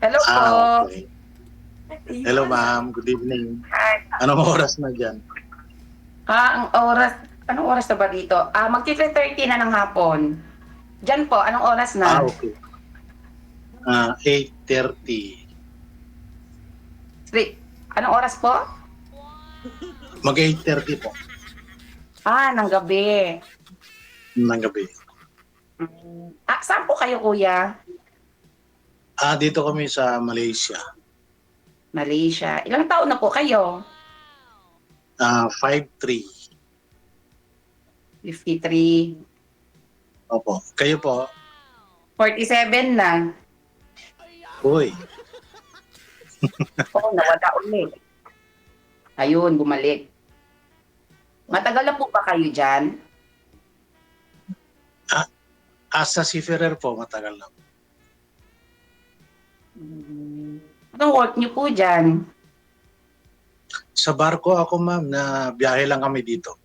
Hello po. Okay. Hello, ma'am. Good evening. Hi. Anong oras na dyan? Anong oras na ba dito? Magti-3:30 na ng hapon. Diyan po, anong oras na? Okay. 8:30. Anong oras po? Mag-8:30 po Ng gabi. ng gabi. Saan po kayo, kuya? Dito kami sa Malaysia. Malaysia. Ilang taon na po kayo? 5'3". 53. Opo. Kayo po? 47 na. Uy. Oo, nawala ulit. Ayun, bumalik. Matagal na po ba kayo dyan? Sa seafarer po, matagal na. Anong work niyo po dyan? Sa barko ako, ma'am, na biyahe lang kami dito.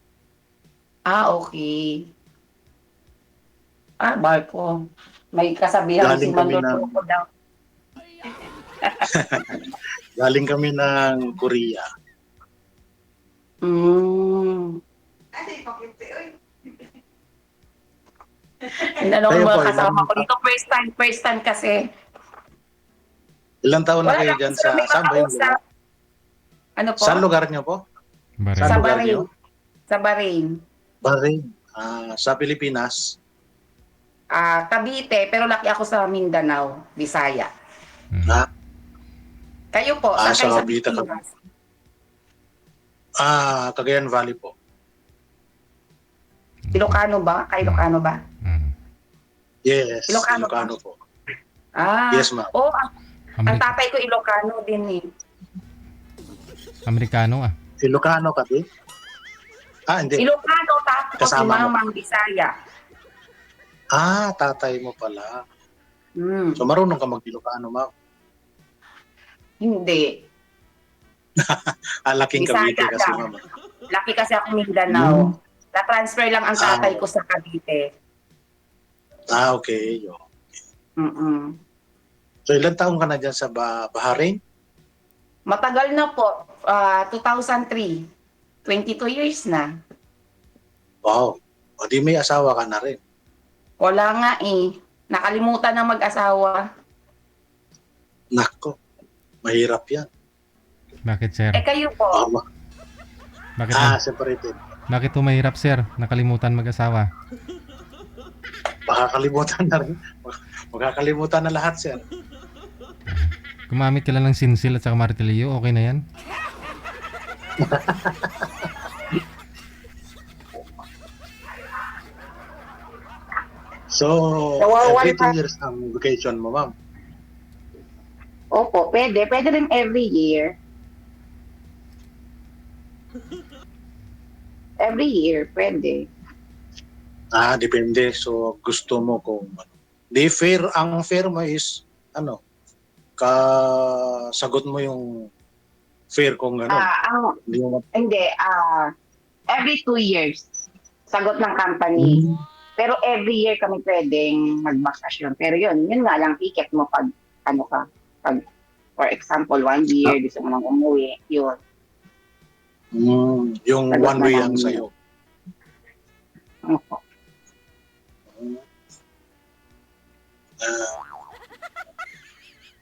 Okay. Barko. May kasabihan si Galing kami Manlolo ng ko daw. galing kami ng Korea. Ano Kayo ang po, mga kasama ko dito? First time kasi. ilang taon na Wala kayo lang dyan sila may saan ba yung lugar? makausap. Ano po? Saan lugar nyo po? Bahrain. Saan Sa lugar Bahrain. nyo? Sa Bahrain. Bahrain. Sa Pilipinas. Cavite, pero laki ako sa Mindanao, Bisaya. Mm. Ah, Kayo po, saan sa kayo sa Cavite ka. Pilipinas? Cagayan Valley po. Ilocano ba? Ilocano ba? Mm. Yes, Ilocano Ilocano po. Ah, Yes, ma'am. oh, ang Ameri- tatay ko Ilocano din eh. Amerikano ah. Ilocano ka din? Hindi. Ilocano tapos si Kasama mo. mamang Bisaya. Tatay mo pala. Hmm. So, marunong ka mag-Ilocano, ma'am. Hindi. Laking Bisaya Cavite kasi, lang. ma'am. Laki kasi ako Mindanao. Na-transfer lang ang tatay ko sa Cavite. Okay. Mm-mm. So, ilang taong ka na dyan sa Bahrain? Matagal na po. 2003. 22 years na. Wow. O di may asawa ka na rin. Wala nga eh. Nakalimutan na mag-asawa. Nako. Mahirap yan. Bakit sir? Kayo po. Bakit Separated. bakit po mahirap sir? Nakalimutan mag-asawa. Makakalimutan na rin. Makakalimutan na lahat, sir. Gumamit ka lang ng sinsil at saka martilyo, okay na yan? So, Nawawala. every 2 years ang vacation mo, ma'am. Opo, pwede. Pwede rin every year. Every year, pwede. Depende. So, gusto mo kung ano. Di fair, ang fair mo is, sagot mo yung fair kung ano. Hindi mo Hindi, every 2 years, sagot ng company. Pero every year kami pwedeng magbakasyon. Pero yun nga lang, ticket mo pag, pag, for example, 1 year, gusto mo nang umuwi, yun. yung Sagot one na way lang ang yun. sa'yo. Opo.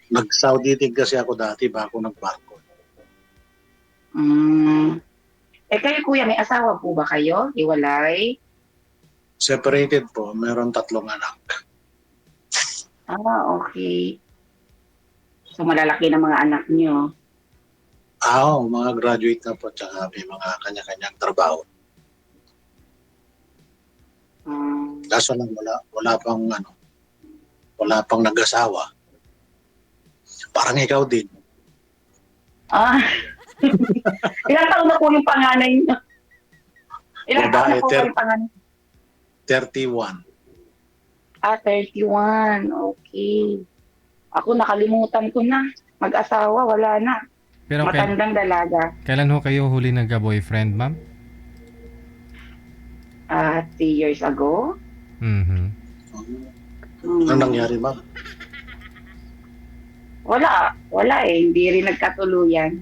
Nag-Saudi din kasi ako dati bago nagbarko. Kayo kuya, may asawa po ba kayo? Iwalay? Separated po, meron 3 anak. Okay. So malalaki na mga anak niyo. Mga graduate na po, tsaka may mga kanya-kanyang trabaho. Kaso lang wala pang nag-asawa. Parang ikaw din. Ilang taon na po yung panganay niyo? Ilang taon na po yung panganay? 31. 31. Okay. Ako nakalimutan ko na. Mag-asawa, wala na. Pero Matandang dalaga. kailan ho kayo huli nagka-boyfriend, ma'am? 3 years ago. Mhm. Ano nangyari, ma'am? Wala eh. Hindi rin nagkatuluyan.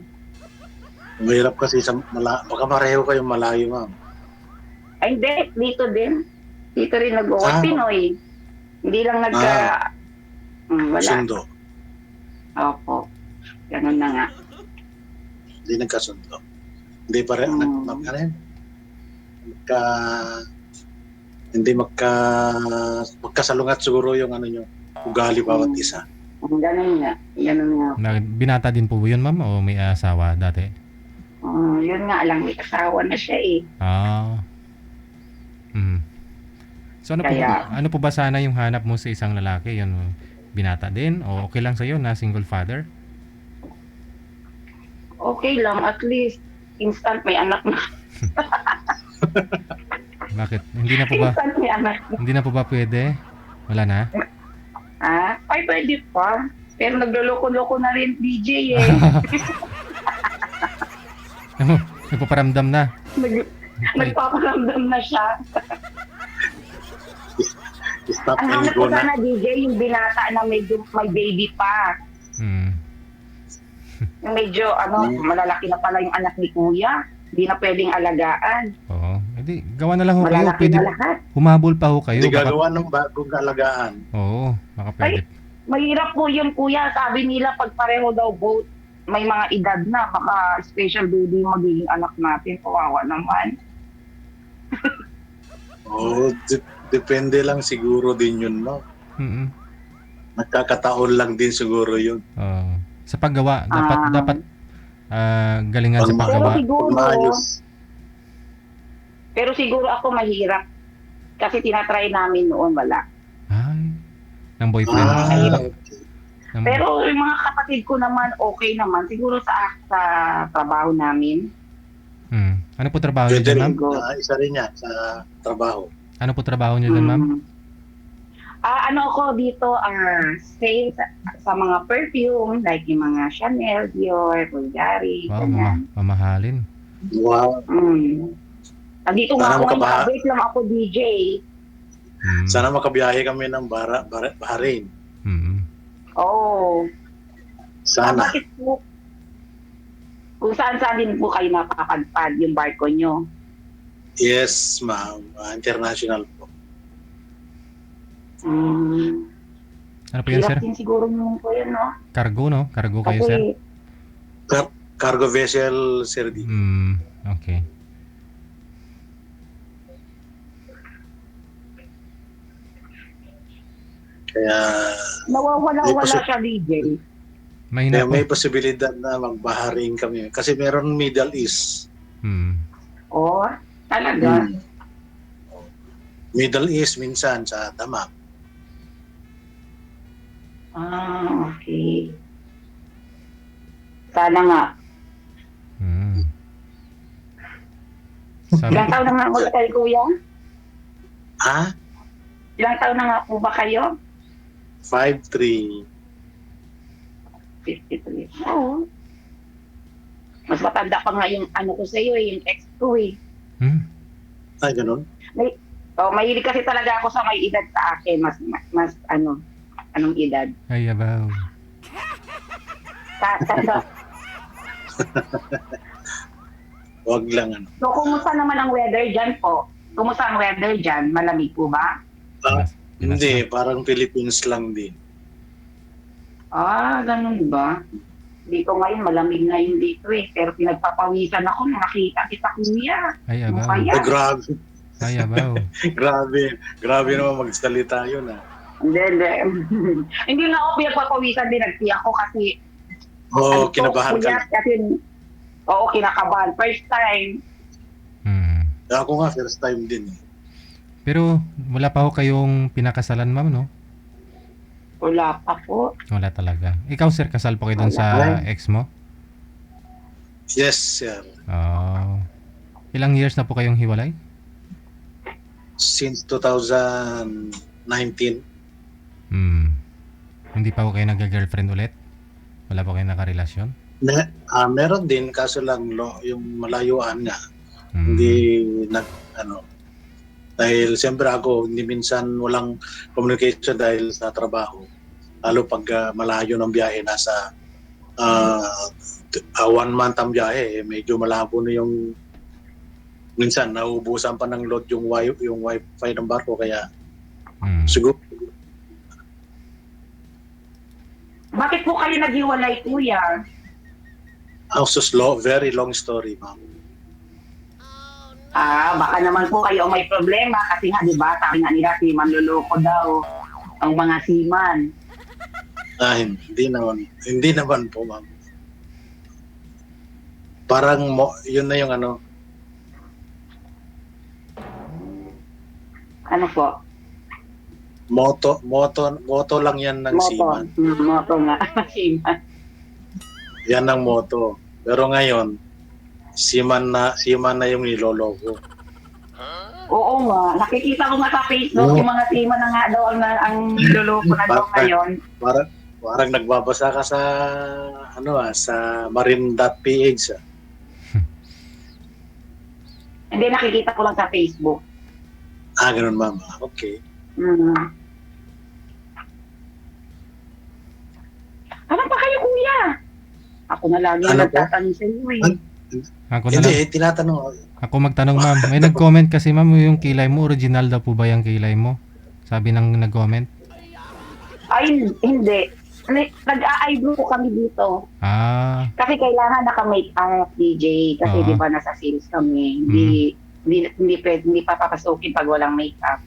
Mahirap kasi baka pareho kayong malayo, ma'am. Ay, hindi. Dito din. Dito rin nag-work. Ah. Pinoy. Hindi lang wala. Sundo. Opo. Ganun na nga. Hindi nagkasundo. Hindi pare hindi magkasalungat siguro yung nyo, ugali bawat isa. Ganun nga. Binata din po ba yun, ma'am? O may asawa dati? Yun nga lang. May asawa na siya eh. Ah. So ano po ba sana yung hanap mo sa isang lalaki? Yun, binata din? O okay lang sa'yo na single father? Okay lang. At least, instant may anak na. Bakit? Hindi na po ba? Instant may anak na. Hindi na po ba pwede? Wala na? Ay, pwede pa. Pero nagloloko-loko na rin DJ eh. Nagpaparamdam na. Nagpaparamdam na siya. Stop Ang and hanap go ko na. sana DJ, yung binata na medyo may baby pa. Yung medyo, malalaki na pala yung anak ni Kuya. Hindi na pwedeng alagaan. Oo. Hindi, gawa na lang ho kayo. Malalaki Pwede, na lahat. humabol pa ho kayo. Hindi gagawa ng bagong alagaan. Oo, baka pwede. Mahirap po yun, Kuya. Sabi nila, pag pareho daw both, may mga edad na, baka special baby yung magiging anak natin. Kawawa naman. Depende lang siguro din yun, no? Nagkakataon lang din siguro yun. Sa paggawa, dapat galingan sa paggawa. Pero siguro ako mahirap. Kasi tinatry namin noon, wala. Ay, ng boyfriend. Okay. Pero yung mga kapatid ko naman, okay naman. Siguro sa trabaho namin. Ano po trabaho niyo Pwede dyan, rin, ma'am? isa rin yan sa trabaho. Ano po trabaho niyo dyan, ma'am? Ako dito, sales sa mga perfume, like yung mga Chanel, Dior, Bulgari, Wow, ganyan. mamahalin. Wow. Dito nga ako ngayon, wait lang ako DJ. Sana makabiyahe kami ng Bahrain. Oo. Sana. Bakit po? Kung saan din po kayo napapadpad yung barko nyo? Yes, ma'am. International po. Ano po yun, sir? Hirap din siguro nyo po yun, no? Cargo, no? Cargo kayo, sir? Cargo vessel, sir. Okay. Kaya Nawawala siya, DJ. Mahina po. may posibilidad na magbaharing kami. Kasi meron Middle East. Oh, talaga? Middle East minsan sa Damak. Okay. Sana nga. Ilang taon na nga ulit kayo, Kuya? Ilang taon na nga po ba kayo? 5'3". 53. Oo. Mas matanda pa nga yung ano ko sa iyo, yung ex ko eh. Ay, ganun? Mahilig kasi talaga ako sa may edad sa akin. Mas anong edad? Ay, abaw. Wag lang. So, kumusta naman ang weather dyan po? Kumusta ang weather dyan? Malamig po ba? Hindi, parang Philippines lang din. Ganun ba? Dito ngayon, malamig ngayon dito eh. Pero pinagpapawisan ako nung nakita kita, Kuya. Ay, abaw. Kaya? Grabe. Ay, abaw. Grabe naman magsalita yun. Hindi. Hindi na ako pinagpapawisan din. Nagtiyak ko kasi Kinabahan ka. Kasi, kinakabahan. First time. Ako nga, first time din. Pero wala pa ho kayong pinakasalan, ma'am, no? Wala pa po. Wala talaga. Ikaw, sir, kasal po kayo dun sa ex mo? Yes, sir. Ilang years na po kayong hiwalay? Since 2019. Hindi pa po kayo nag-girlfriend ulit? Wala po kayo nakarelasyon? Meron din, kaso lang yung malayuan nga. Hindi dahil siyempre ako hindi minsan walang communication dahil sa trabaho. Lalo pag malayo ng biyahe, nasa 1 month ang biyahe, medyo malabo na yung minsan nauubusan pa ng load yung wifi ng barko, kaya siguro Bakit po kayo naghiwalay, kuya? very long story, ma'am. Baka naman po kayo may problema kasi nga, di ba, sabi nga nila, si manluloko daw ang mga seaman. Hindi naman po, ma'am. Parang yun na yung ano. Ano po? Moto lang yan ng seaman. Moto nga, seaman. Yan ang moto. Pero ngayon, seaman na yung niloloko. Oo nga, nakikita ko nga sa Facebook, yung mga seaman na nga daw ang niloloko na daw ngayon. Parang nagbabasa ka sa sa marine.ph. Hindi, nakikita ko lang sa Facebook. Ganun, ma'am. Okay. Ano pa kayo, kuya? Ako na lagi ang nagtatanong sa iyo eh. Ako na lang. Hindi, tinatanong. Ako magtanong, ma'am. May nag-comment kasi, ma'am, yung kilay mo, original daw po ba yung kilay mo? Sabi ng nag-comment. Ay, hindi. Nag-a-eyebrow po kami dito. Kasi kailangan naka-makeup, DJ. Kasi di ba nasa sales kami. Hindi papapasukin pag walang makeup.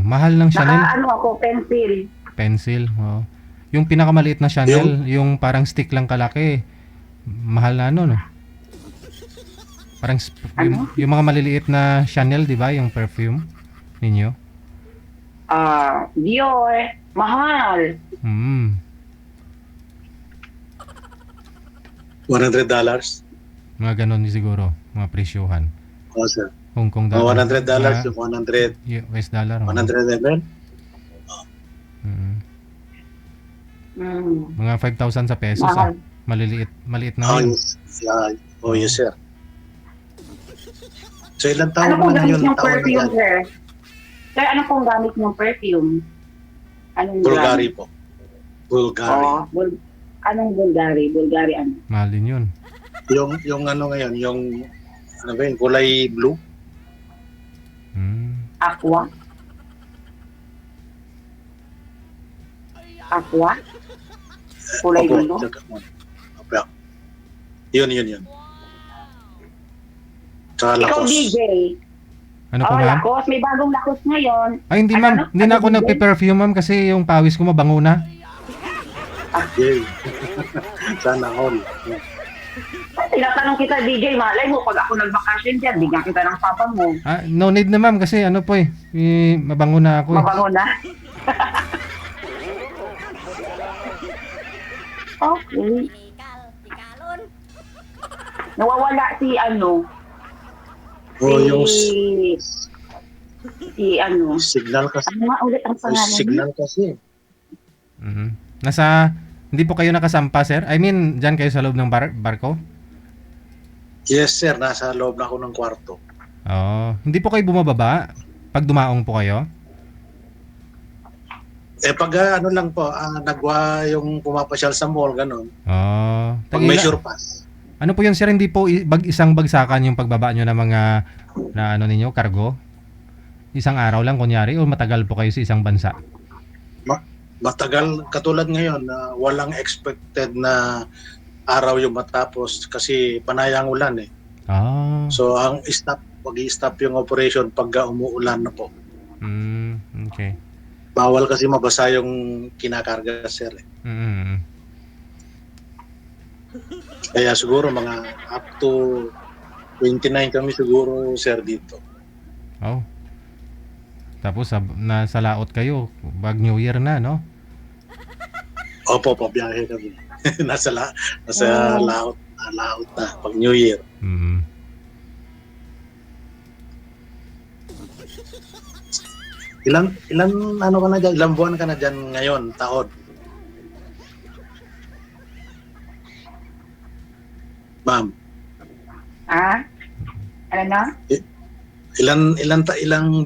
Mahal ng Chanel. Ako, pencil. Pencil, yung pinakamaliit na Chanel, yung parang stick lang kalaki. Mahal na no? Parang yung mga maliliit na Chanel, di ba? Yung perfume ninyo. Dior. Mahal. $100. Mga ganun siguro, mga presyuhan. Oo, sir. Hong Kong dollar. $100, yung 100 US dollar. 100 ml. Mga 5,000 sa pesos. Maliit na yun. Yes, sir. So, ilang taon Ano pong na gamit yun? yung perfume, sir? Sir, ano pong gamit yung perfume? Anong Bulgari po. Bulgari. Anong Bulgari? Bulgari ano? Mahal din yun. Yung ano ngayon, yung kulay blue. Aqua? Kulay blue? Yun. Tsaka Ikaw, lakos. DJ. Ano po, ma'am? Lakos. May bagong lakos ngayon. Ay, hindi, ma'am. Hindi na ako nagpe-perfume, ma'am, kasi yung pawis ko mabango na. Yay. Sana all. Tinatanong kita, DJ, malay mo, pag ako nagbakasyon dyan, bigyan kita ng papa mo. No need na, ma'am, kasi ano po mabango na ako. Mabango na? Okay. Nawawala si Yung signal kasi. Ano nga ulit ang pangalan niya? Signal kasi. Hindi po kayo nakasampa, sir? I mean, dyan kayo sa loob ng barko? Yes, sir. Nasa loob na ako ng kwarto. Hindi po kayo bumababa pag dumaong po kayo? Pag lang po, yung pumapasyal sa mall, ganun. Pag may sure pass. Ano po yun, sir? Hindi po isang bagsakan yung pagbaba nyo ng mga ninyo, cargo? Isang araw lang, kunyari, o matagal po kayo sa isang bansa? Matagal, katulad ngayon, walang expected na araw yung matapos kasi panayang ulan eh. So, mag-i-stop yung operation pag umuulan na po. Okay. Bawal kasi mabasa yung kinakarga, sir. Kaya siguro mga up to 29 kami siguro, sir, dito. Tapos nasa laot kayo, bag New Year na, no? Opo, biyahe kami. nasa laot na pag New Year. Ilan ka na dyan? Ilang buwan ka na dyan ngayon, taon? Ma'am. Ano na? Ilang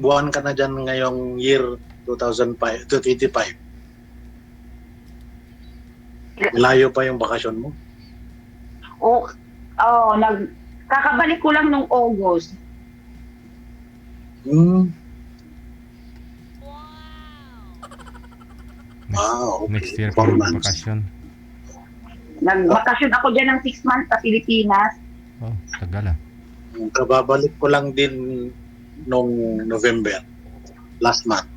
buwan ka na dyan ngayong year 2025? Layo pa yung bakasyon mo. O, oh, kakabalik ko lang nung August. Hmm. Next, Okay. next year 4 kung months. bakasyon. Nagbakasyon ako dyan ng 6 months sa Pilipinas. Oh, tagal ah. Kababalik ko lang din nung November. Last month.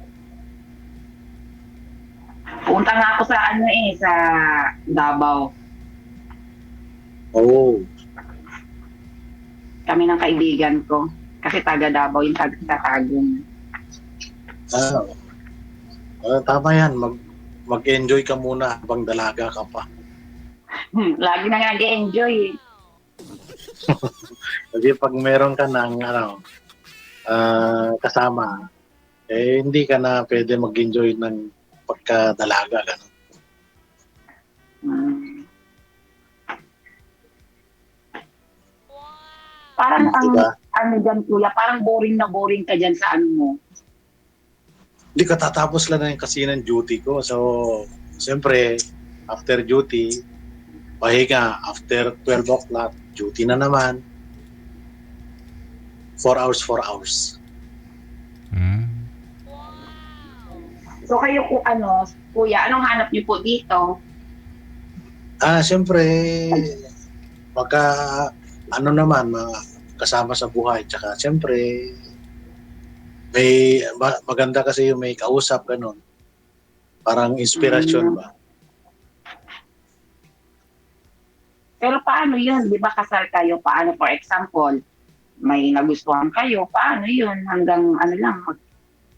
Punta nga ako sa sa Davao. Oh. Kami ng kaibigan ko. Kasi taga Davao yung taga Tagum. Tama yan. Mag-enjoy ka muna habang dalaga ka pa. Lagi na nga nag-enjoy. Kasi pag meron ka ng kasama, hindi ka na pwede mag-enjoy ng pagkadalaga. Ganun. Parang Diba? dyan kuya, parang boring na boring ka dyan sa ano mo. Hindi katatapos lang na yung kasi ng duty ko. So, siyempre, after duty, pahinga. After 12 o'clock, duty na naman. 4 hours. So kayo kuya, anong hanap niyo po dito? Siyempre, pagka, kasama sa buhay. Tsaka, siyempre, maganda kasi yung may kausap, ganun. Parang inspirasyon ba? Pero paano yun? Di ba kasal kayo? Paano, for example, may nagustuhan kayo? Paano yun? Hanggang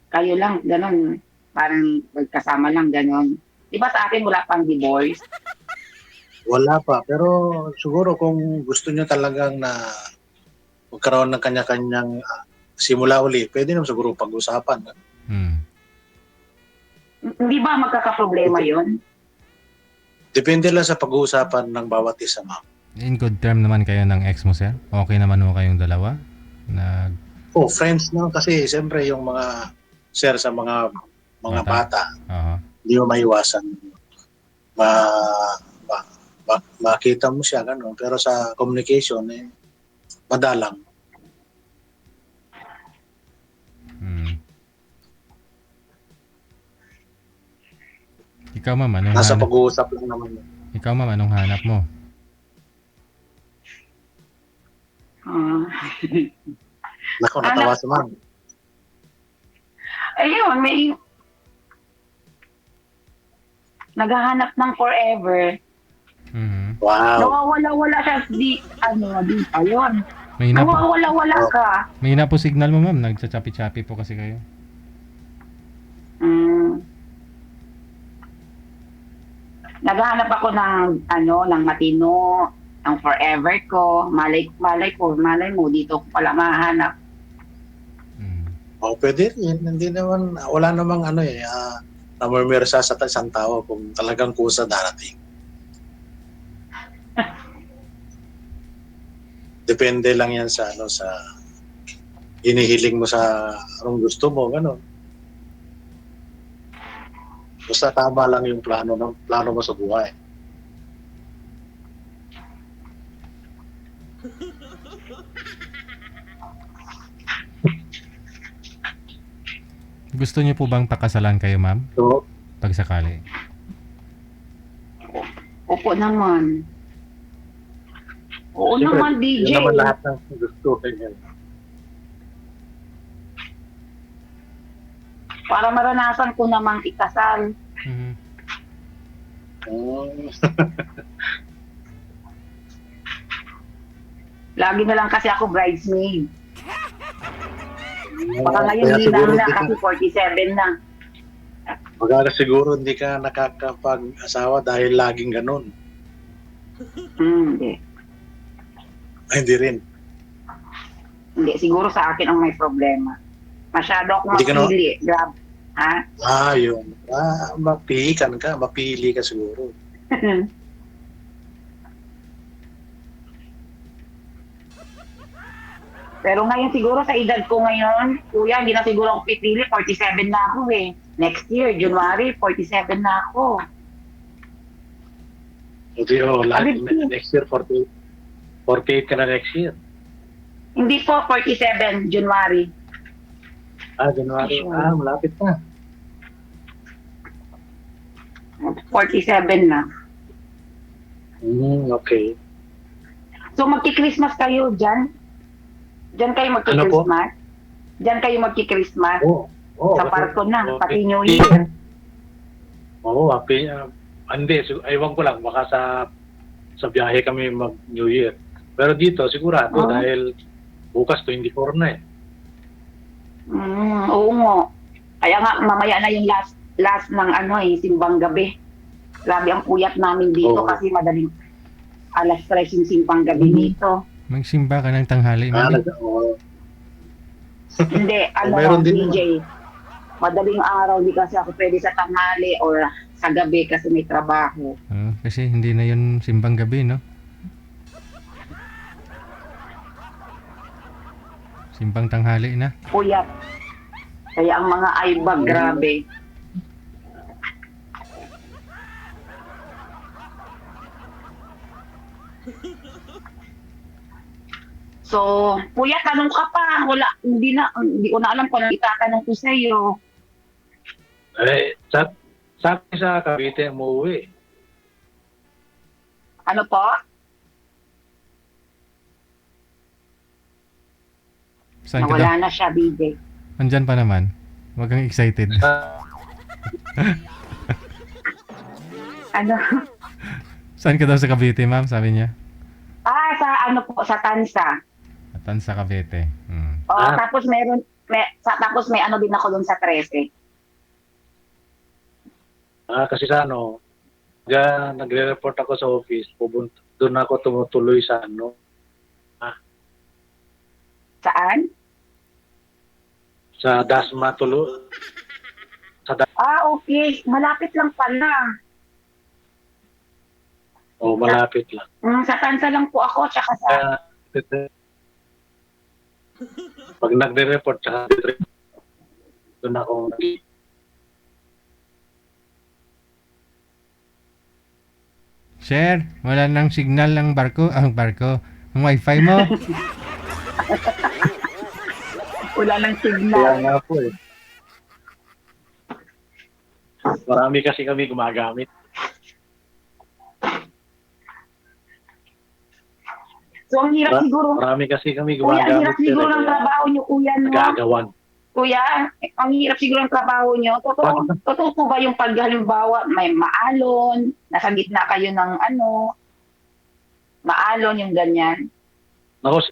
kayo lang, ganun. Parang magkasama lang, ganun. Di ba sa akin wala pang divorce? Wala pa. Pero siguro kung gusto nyo talagang na magkaroon ng kanya-kanyang simula uli, pwede naman siguro pag-usapan. Hindi ba magkakaproblema yun? Depende lang sa pag-uusapan ng bawat isa, ma'am. In good term naman kayo ng ex mo, sir? Okay naman mo kayong dalawa? Friends na kasi siyempre yung mga sir sa mga bata, hindi mo maiwasan. Makita mo siya, gano'n. Pero sa communication, madalang. Ikaw, ma'am, anong Nasa hanap? pag-uusap lang naman. Ikaw, ma'am, anong hanap mo? Naku, natawa si ma'am. Ayun, may naghahanap ng forever. Wow. Nawawala-wala siya di ayun. Mahina po, Nawawala-wala ka. mahina po signal mo, ma'am. Nagchachapi-chapi po kasi kayo. Naghahanap ako ng matino, ng forever ko. Malay mo, dito ko pala mahanap. Pwede rin. Hindi naman, wala namang namurmirsa sa isang tao kung talagang kusa darating. Depende lang yan sa hinihiling mo sa anong gusto mo, gano'n. Basta tama lang yung plano mo sa buhay. Gusto niyo po bang pakasalan kayo, ma'am? So, Pag sakali. Opo naman. Oo siyempre, naman, DJ. yun naman lahat ng gusto. Para maranasan ko namang ikasal. Lagi na lang kasi ako bridesmaid. Baka ngayon hindi na kasi 47 na. Magkaka siguro hindi ka nakakapag-asawa dahil laging ganun. Hindi. Ay, hindi rin. Hindi, siguro sa akin ang may problema. Masyado akong Hindi ka mapili. Grabe. Ha? Yun. Mapili ka siguro. Pero ngayon siguro sa edad ko ngayon, kuya, hindi na siguro ako pipili. 47 na ako eh. Next year, January, 47 na ako. Hindi, Sabi, next year, 48 ka na next year. hindi po, 47, January. January. Malapit na. 47 na. Okay. So magki-Christmas kayo dyan? Dyan kayo magki-Christmas? Dyan kayo magki-Christmas? Sa parko na, pati New Year. Happy. Hindi, ewan ko lang, baka sa biyahe kami mag-New Year. Pero dito, sigurado, dahil bukas 24 na eh. Oo nga. Kaya nga, mamaya na yung last ng simbang gabi. Grabe ang puyat namin dito kasi madaling alas 3 yung simbang gabi dito. Magsimba ka ng tanghali, mami. Hindi, DJ. Madaling araw, di kasi ako pwede sa tanghali or sa gabi kasi may trabaho. Kasi hindi na yun simbang gabi, no? Simbang tanghali na. Puyat. Kaya ang mga aibag, grabe. So, kuya, tanong ka pa. Hindi ko na alam kung ano itatanong ko sa iyo. Sabi sa Cavite umuwi. Ano po? Saan ka daw? Nawala na siya, BJ. Andyan pa naman. Huwag kang excited. Ano? Saan ka daw sa Cavite, ma'am? Sabi niya. Sa Tansa. Tansa, Cavite. Tapos tapos may ano din ako doon sa 13. Kasi nagre-report ako sa office, doon ako tumutuloy sa Saan? Sa Dasma tuloy. Okay. Malapit lang pala. Malapit lang. Sa Tansa lang po ako, tsaka sa... Pag nagre-report, tsaka doon ako Share, wala nang signal ng barko. Ang wifi mo. Wala nang signal. Kaya nga po eh. Marami kasi kami gumagamit. So, ang hirap siguro. Marami kasi kami Kuya, ang gumagamit. hirap siguro ng trabaho niyo, kuya, no? Nagagawan. Kuya, ang hirap siguro ng trabaho niyo. Totoo po ba yung pag halimbawa may maalon, nasa gitna kayo ng maalon yung ganyan? Ako,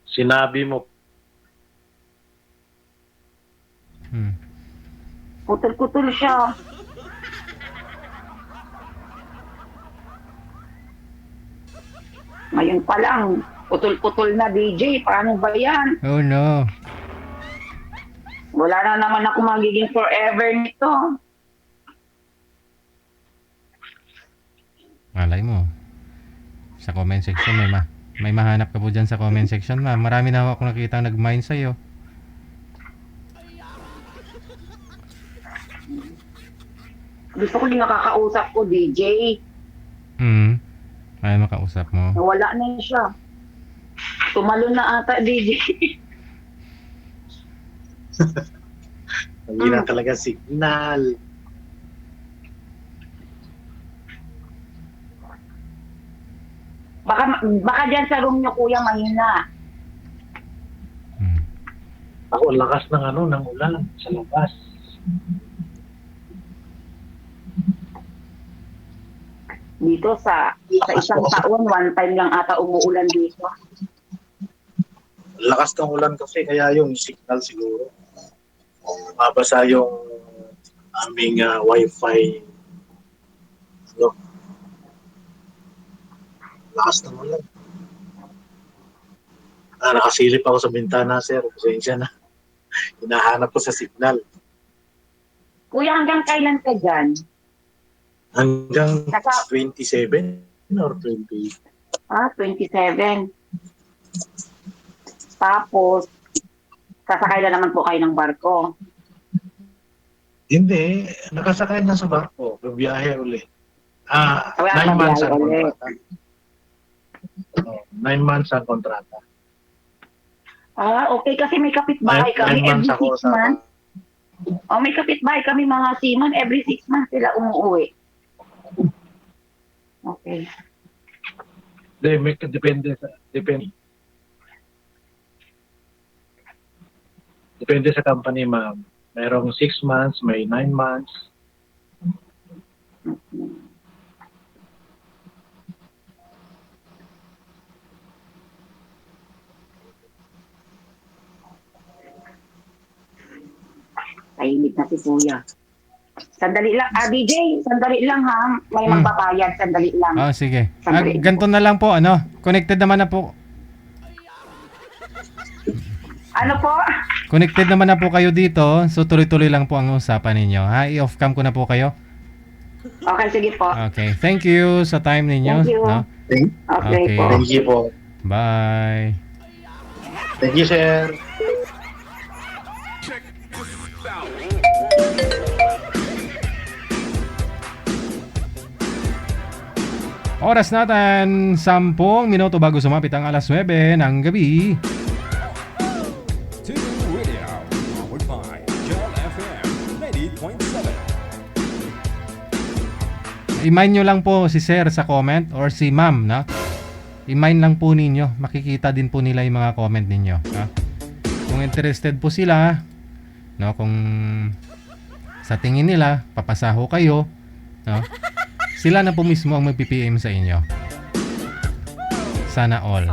sinabi mo. Putol-putol siya. Ngayon pa lang, putol-putol na, DJ. Paano ba yan? Oh no. Wala na naman ako magiging forever nito. Malay mo. Sa comment section may mahanap ka po dyan sa comment section, ma'am. Marami na ako nakita nag-mine sa'yo. Gusto ko yung nakakausap ko, DJ. Ay, makausap mo. Nawala na siya. Tumalon na ata, DJ. Hindi na talaga signal. Baka dyan sa room nyo, kuya, mahina. Ako, lakas ng ulan sa labas. Dito sa isang taon, one time lang ata umuulan dito. Lakas ng ulan kasi, kaya yung signal siguro. Mabasa yung aming wifi. Lakas ng ulan. Nakasilip ako sa bintana, sir. Pasensya na. Hinahanap ko sa signal. Kuya, hanggang kailan ka dyan? Hanggang 27 or 20. 27. Tapos, sasakay na naman po kayo ng barko. Hindi. Nakasakay na sa barko. Bibiyahe ulit. Wala 9 nang months ang biyahe ulit. kontrata. 9 months ang kontrata. Okay, kasi may kapitbahay kami 9 every months ako 6 months. May kapitbahay kami mga seaman, every 6 months sila umuwi. Okay. Depende sa company, ma'am. Merong 6 months, may 9 months. Tahimik na si Kuya. Sandali lang. DJ, sandali lang ha. May magbabayad, sandali lang. Sige. Sandali. Ganito na lang po, connected naman na po. Ano po? Connected naman na po kayo dito, so tuloy-tuloy lang po ang usapan ninyo. I-off cam ko na po kayo. Okay, sige po. Okay, thank you sa time ninyo. Thank you. No? Okay po. Thank you po. Bye. Thank you, sir. Oras natin, 10 minuto bago sumapit ang alas 9 ng gabi. Radio, powered by John FM 90.7. I-mind nyo lang po si sir sa comment or si ma'am, no? I-mind lang po ninyo. Makikita din po nila yung mga comment ninyo. No? Kung interested po sila, no? Kung sa tingin nila, papasaho kayo, no? Sila na po mismo ang mag-PPM sa inyo. Sana all.